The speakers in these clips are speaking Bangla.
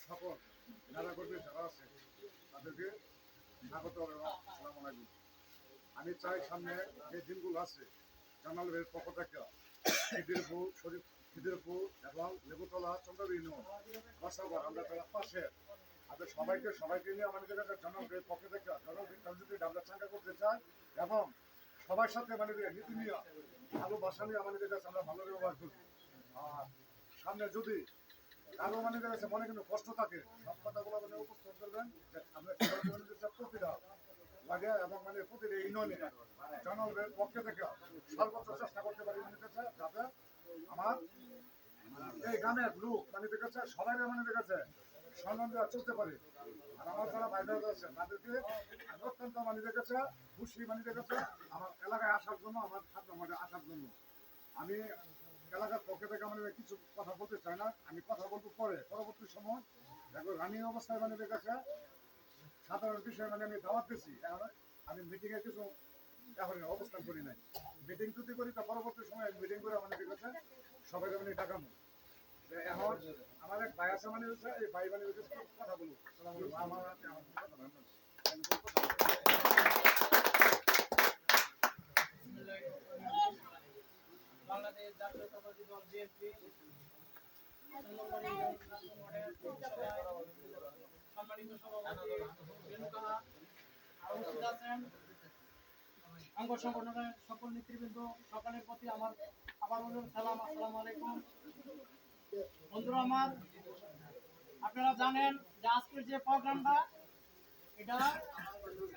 সকল যারা কর্মী যারা আছে তাদেরকে স্বাগত আসসালামু আলাইকুম। আমি চাই সামনে যে দিনগুলো আছে জানালের পক্ষ থেকে খিদিরপুর এবং লেবুতলা চন্দ্রবিনু বাসাবার আমরা তারা পাশে আমাদের সবাইকে নিয়ে আমাদের জানালের পক্ষ থেকে জনগণ আমরা চাঙ্গা করতে চাই এবং সবার সাথে মানে নীতি নিয়ে ভালোবাসা নিয়ে আমাদের কাছে আমরা ভালো ব্যবহার করি। আর সামনে যদি আরো মানে কাছে মনে কিন্তু কষ্ট থাকে সব কথাগুলো মানে উপস্থাপন করবেন যে আমরা প্রতিটা লাগে এবং মানে প্রতিটা ইউনিয়নে জনগণের পক্ষে থেকে সর্বোচ্চ চেষ্টা করতে পারি মানে কাছে যাতে আমার এই গ্রামের লোক মানে কাছে সবাই মানে কাছে সম্মান দেওয়া চলতে পারে। আর আমার যারা ভাই ভাই আছে তাদেরকে অত্যন্ত মানে কাছে খুশি মানে কাছে আমার এলাকায় আসার জন্য আমার খাদ্য আসার জন্য আমি এলাকার পক্ষে থেকে মানে কিছু কথা বলতে চাই না। আমি কথা বলবো পরে পরবর্তী সময় দেখো রানিং অবস্থায় মানে কাছে সাধারণ বিষয় মানে আমি দাওয়াত দিচ্ছি। এখন আমি মিটিংয়ে কিছু এখন অবস্থান করি নাই। মিটিং যদি করি তা পরবর্তী সময় মিটিং করে আমাদের কাছে সবাইকে মানে ডাকানো। এখন আমার এক ভাই আছে মানে এই ভাই মানে কথা বলবো আমার বাংলাদেশ জাতীয়তাবাদী দল বিএনপি সম্মানিত সভাপতি রেণুকা উপস্থিত আছেন, অঙ্গ সংগঠনের সকল নেতৃবৃন্দ, সকলের প্রতি আমার আবার সালাম, আসসালামু আলাইকুম। বন্ধুরা আমার, আপনারা জানেন যে আজকের যে প্রোগ্রামটা এটা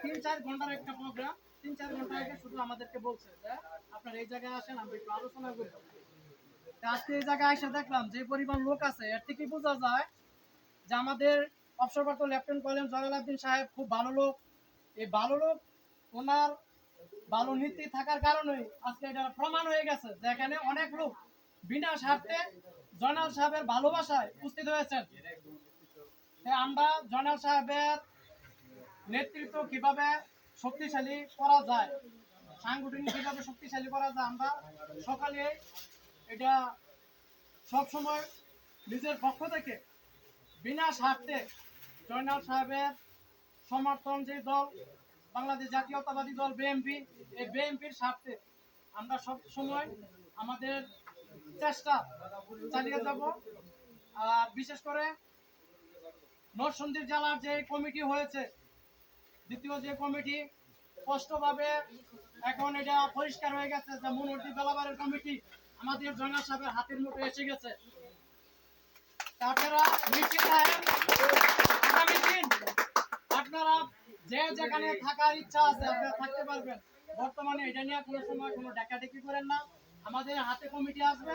3-4 ঘন্টার একটা প্রোগ্রাম। 3-4 ঘন্টা আগে শুধু আমাদেরকে বলছে যে আপনারা এই জায়গায় আসেন, আমরা একটু আলোচনা করব। আজকে এই জায়গায় এসে দেখলাম যে পরিমাণ লোক আছে, এর থেকে বোঝা যায় যে আমাদের অবসরপ্রাপ্ত লেফটেন্যান্ট কর্নেল জয়নাল আবদিন সাহেব খুব ভালো লোক। এই ভালো লোক, ওনার ভালো নীতি থাকার কারণে আজকে এটা প্রমাণ হয়ে গেছে যে এখানে অনেক লোক বিনা স্বার্থে জয়নাল সাহেবের ভালোবাসায় উপস্থিত হয়েছেন। আমরা জয়নাল সাহেবের নেতৃত্ব কিভাবে শক্তিশালী করা যায়, সাংগঠনিক কিভাবে শক্তিশালী করা যায়, আমরা সকালে এটা সবসময় নিজের পক্ষ থেকে বিনা স্বার্থে জয়নাল সাহেবের সমর্থন যে দল বাংলাদেশ জাতীয়তাবাদী দল বিএনপি, এই বিএনপির স্বার্থে আমরা সব সময় আমাদের চেষ্টা চালিয়ে যাব। আর বিশেষ করে নরসিংদী জেলার যে কমিটি হয়েছে, দ্বিতীয় যে কমিটি, স্পষ্টভাবে এখন এটা পরিষ্কার হয়ে গেছে যে মনোহরদী বেলাবারের কমিটি আমাদের জয়নাল সাহেবের হাতের মুঠে এসে গেছে। আপনারা নিশ্চিত থাকেন, আগামী দিন আপনারা যে যেখানে থাকার ইচ্ছা আছে আপনারা থাকতে পারবেন। বর্তমানে এটা নিয়ে কোনো সময় কোনো ডাকাডাকি করেন না, আমাদের হাতে কমিটি আসবে,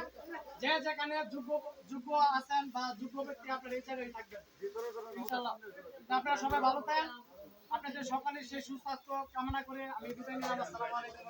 যে যেখানে যোগ্য আছেন বা যোগ্য ব্যক্তি আপনারা এই জায়গায় থাকবেন ইনশাআল্লাহ। আপনারা সবাই ভালো থাকেন, আপনাদের সকালে সেই সুস্বাস্থ্য কামনা করে আমি বিদায় নিলাম। আসসালামু আলাইকুম।